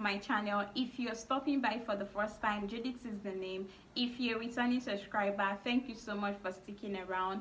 my channel. If you're stopping by for the first time, Judith is the name. If you're a returning subscriber, thank you so much for sticking around.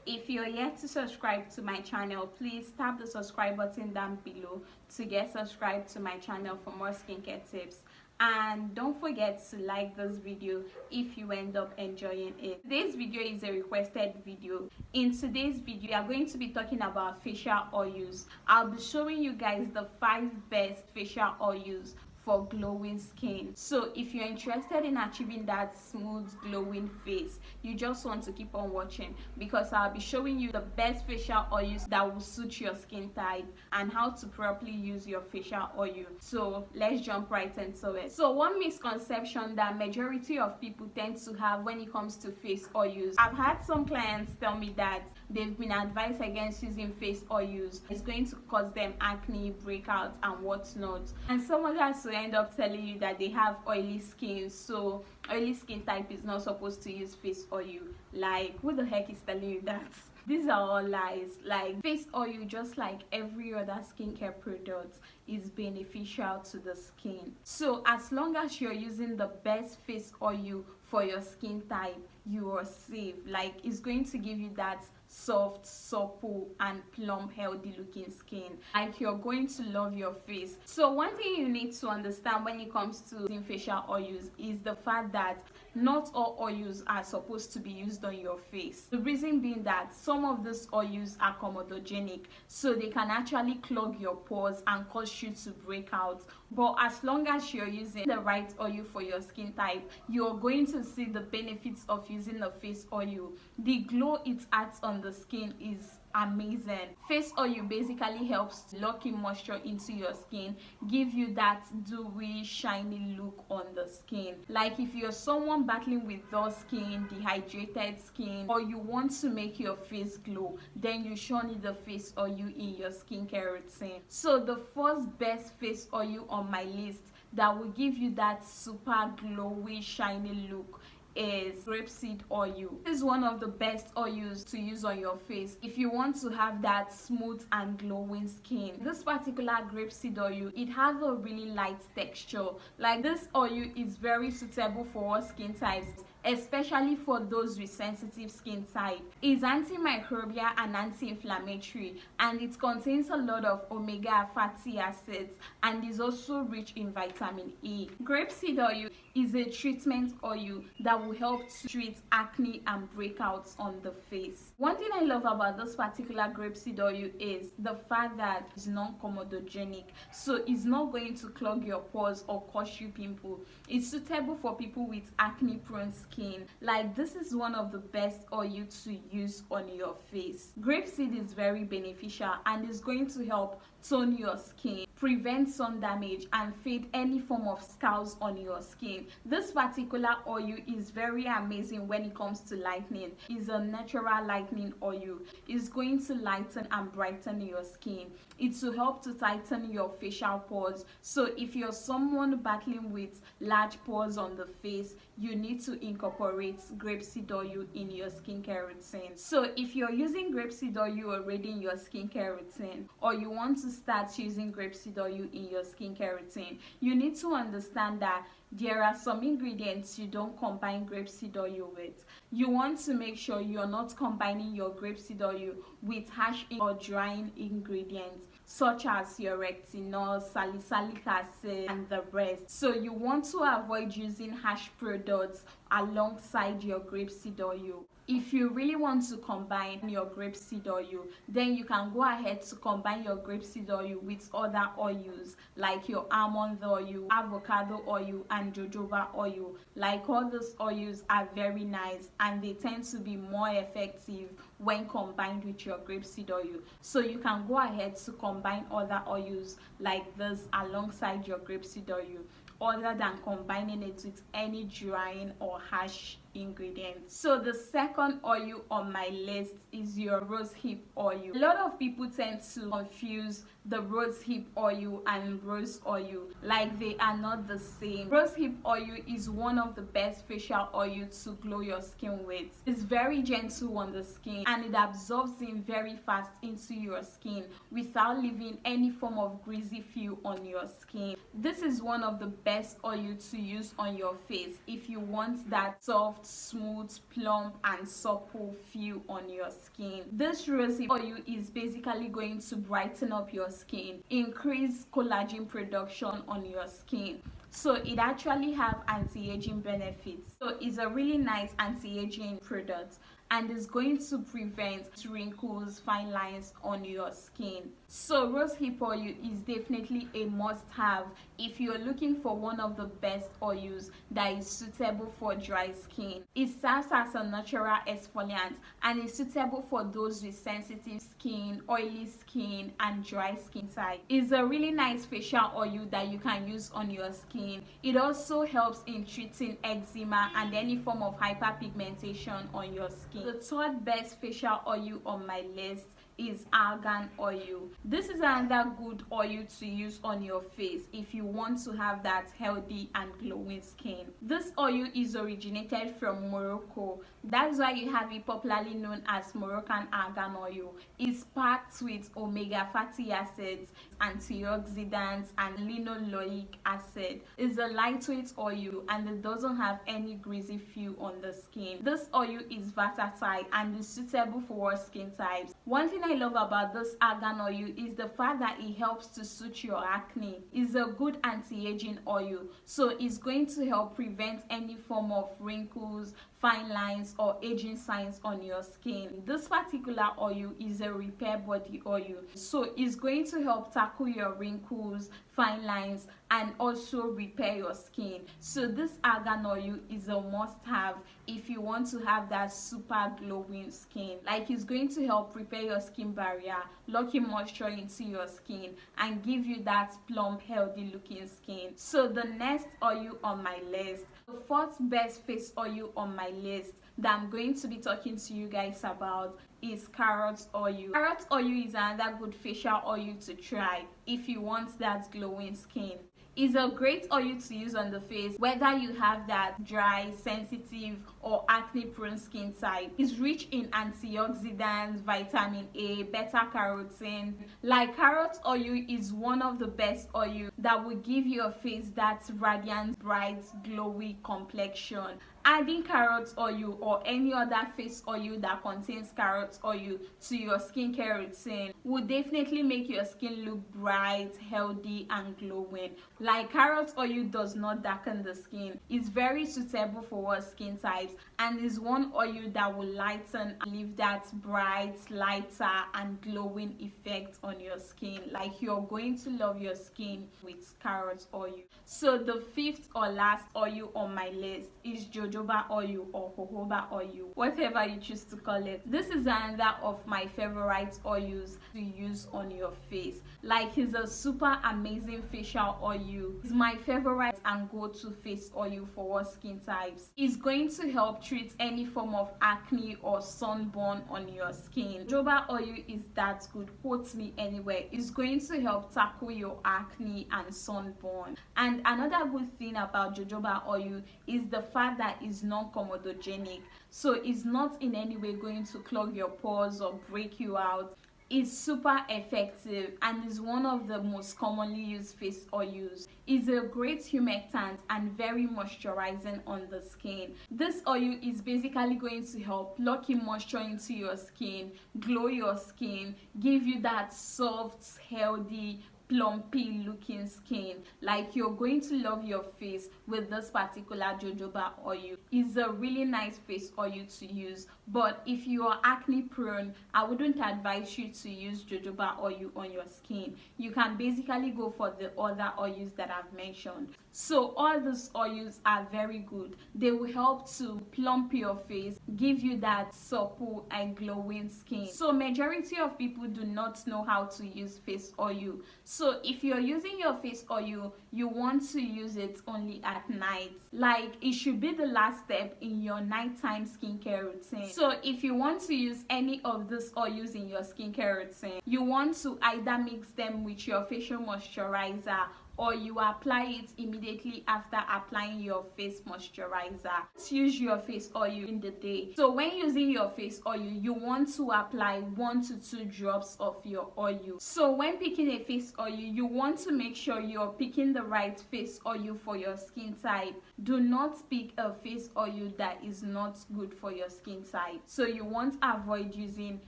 If you're yet to subscribe to my channel, please tap the subscribe button down below to get subscribed to my channel for more skincare tips. And don't forget to like this video if you end up enjoying it. Today's video is a requested video. In today's video, we are going to be talking about facial oils. I'll be showing you guys the 5 best facial oils for glowing skin. So if you're interested in achieving that smooth glowing face, you just want to keep on watching, because I'll be showing you the best facial oils that will suit your skin type and how to properly use your facial oil. So let's jump right into it. So one misconception that majority of people tend to have when it comes to face oils, I've had some clients tell me that they've been advised against using face oils. It's going to cause them acne, breakouts and whatnot, and some others will end up telling you that they have oily skin, so oily skin type is not supposed to use face oil. Like, who the heck is telling you that? These are all lies. Like, face oil, just like every other skincare product, is beneficial to the skin. So as long as you're using the best face oil for your skin type, you are safe. Like, it's going to give you that soft, supple and plump, healthy looking skin. Like, you're going to love your face. So one thing you need to understand when it comes to using facial oils is the fact that not all oils are supposed to be used on your face. The reason being that some of these oils are comedogenic, so they can actually clog your pores and cause you to break out. But as long as you're using the right oil for your skin type, you're going to see the benefits of using the face oil. The glow it adds on the skin is amazing. Face oil basically helps to lock in moisture into your skin, give you that dewy, shiny look on the skin. Like, if you're someone battling with dull skin, dehydrated skin, or you want to make your face glow, then you sure need the face oil in your skincare routine. So the first best face oil on my list that will give you that super glowy, shiny look is grapeseed oil. This is one of the best oils to use on your face if you want to have that smooth and glowing skin. This particular grapeseed oil, it has a really light texture. Like, this oil is very suitable for all skin types, especially for those with sensitive skin type. It's antimicrobial and anti-inflammatory, and it contains a lot of omega fatty acids and is also rich in vitamin E. Grapeseed oil is a treatment oil that will help to treat acne and breakouts on the face. One thing I love about this particular grapeseed oil is the fact that it's non-comedogenic, so it's not going to clog your pores or cause you pimples. It's suitable for people with acne prone skin. Like, this is one of the best oil to use on your face. Grapeseed is very beneficial and is going to help tone your skin, prevent sun damage and fade any form of scars on your skin. This particular oil is very amazing when it comes to lightening. It's a natural lightening oil. It's going to lighten and brighten your skin. It will help to tighten your facial pores. So if you're someone battling with large pores on the face, you need to incorporate grapeseed oil in your skincare routine. So if you're using grapeseed oil already in your skincare routine, or you want to start using grapeseed oil in your skincare routine, you need to understand that there are some ingredients you don't combine grapeseed oil with. You want to make sure you're not combining your grapeseed oil with harsh or drying ingredients such as your retinol, salicylic acid and the rest. So you want to avoid using harsh products alongside your grapeseed oil. If you really want to combine your grapeseed oil, then you can go ahead to combine your grapeseed oil with other oils like your almond oil, avocado oil and jojoba oil. Like, all those oils are very nice and they tend to be more effective when combined with your grapeseed oil. So you can go ahead to combine other oils like this alongside your grapeseed oil, other than combining it with any drying or harsh ingredients. So the second oil on my list is your rosehip oil. A lot of people tend to confuse the rosehip oil and rose oil, like they are not the same. Rosehip oil is one of the best facial oil to glow your skin with. It's very gentle on the skin and it absorbs in very fast into your skin without leaving any form of greasy feel on your skin. This is one of the best oil to use on your face if you want that soft, smooth, plump and supple feel on your skin. This rosehip oil is basically going to brighten up your skin, increase collagen production on your skin. So it actually have anti-aging benefits. So it's a really nice anti-aging product and is going to prevent wrinkles, fine lines on your skin. So rosehip oil is definitely a must-have if you're looking for one of the best oils that is suitable for dry skin. It serves as a natural exfoliant and is suitable for those with sensitive skin, oily skin and dry skin type. It's a really nice facial oil that you can use on your skin. It also helps in treating eczema and any form of hyperpigmentation on your skin. The third best facial oil on my list is argan oil. This is another good oil to use on your face if you want to have that healthy and glowing skin. This oil is originated from Morocco. That's why you have it popularly known as Moroccan argan oil. It's packed with omega fatty acids, antioxidants and linoleic acid. It's a lightweight oil and it doesn't have any greasy feel on the skin. This oil is versatile and is suitable for all skin types. One thing I love about this argan oil is the fact that it helps to soothe your acne. It's a good anti-aging oil, so it's going to help prevent any form of wrinkles, fine lines or aging signs on your skin. This particular oil is a repair body oil, so it's going to help tackle your wrinkles, fine lines and also repair your skin. So this argan oil is a must-have if you want to have that super glowing skin. Like, it's going to help prepare your skin barrier, lock in moisture into your skin and give you that plump, healthy looking skin. So the next oil on my list, the fourth best face oil on my list that I'm going to be talking to you guys about is carrot oil. Carrot oil is another good facial oil to try if you want that glowing skin. It's a great oil to use on the face whether you have that dry, sensitive or acne prone skin type. It's rich in antioxidants, vitamin A, beta carotene. Like, carrot oil is one of the best oil that will give your face that radiant, bright, glowy complexion. Adding carrot oil or any other face oil that contains carrot oil to your skincare routine will definitely make your skin look bright, healthy and glowing. Like, carrot oil does not darken the skin. It's very suitable for all skin types and is one oil that will lighten and leave that bright, lighter and glowing effect on your skin. Like, you're going to love your skin with carrot oil. So the fifth or last oil on my list is jojoba oil or jojoba oil, whatever you choose to call it. This is another of my favorite oils to use on your face. Like, it's a super amazing facial oil. It's my favorite and go-to face oil for all skin types. It's going to help treat any form of acne or sunburn on your skin. Jojoba oil is that good, quote me anywhere. It's going to help tackle your acne and sunburn. And another good thing about jojoba oil is the fact that it's non-comedogenic, so it's not in any way going to clog your pores or break you out. It's super effective and is one of the most commonly used face oils. It's a great humectant and very moisturizing on the skin. This oil is basically going to help lock in moisture into your skin, glow your skin, give you that soft, healthy, plumpy looking skin. Like, you're going to love your face with this particular jojoba oil. It's a really nice face oil to use, but if you are acne prone, I wouldn't advise you to use jojoba oil on your skin. You can basically go for the other oils that I've mentioned. So all these oils are very good. They will help to plump your face, give you that supple and glowing skin. So majority of people do not know how to use face oil. So if you're using your face oil, you want to use it only at night. Like, it should be the last step in your nighttime skincare routine. So if you want to use any of these oils in your skincare routine, you want to either mix them with your facial moisturizer, or you apply it immediately after applying your face moisturizer. Use your face oil in the day. So when using your face oil, you want to apply 1 to 2 drops of your oil. So when picking a face oil, you want to make sure you're picking the right face oil for your skin type. Do not pick a face oil that is not good for your skin type. So you want to avoid using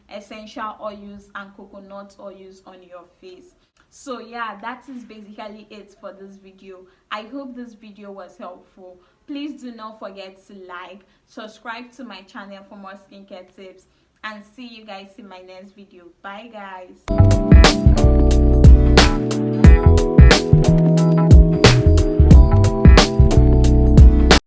essential oils and coconut oils on your face. So yeah, that is basically it for this video. I hope this video was helpful. Please do not forget to like, subscribe to my channel for more skincare tips, and see you guys in my next video. Bye guys.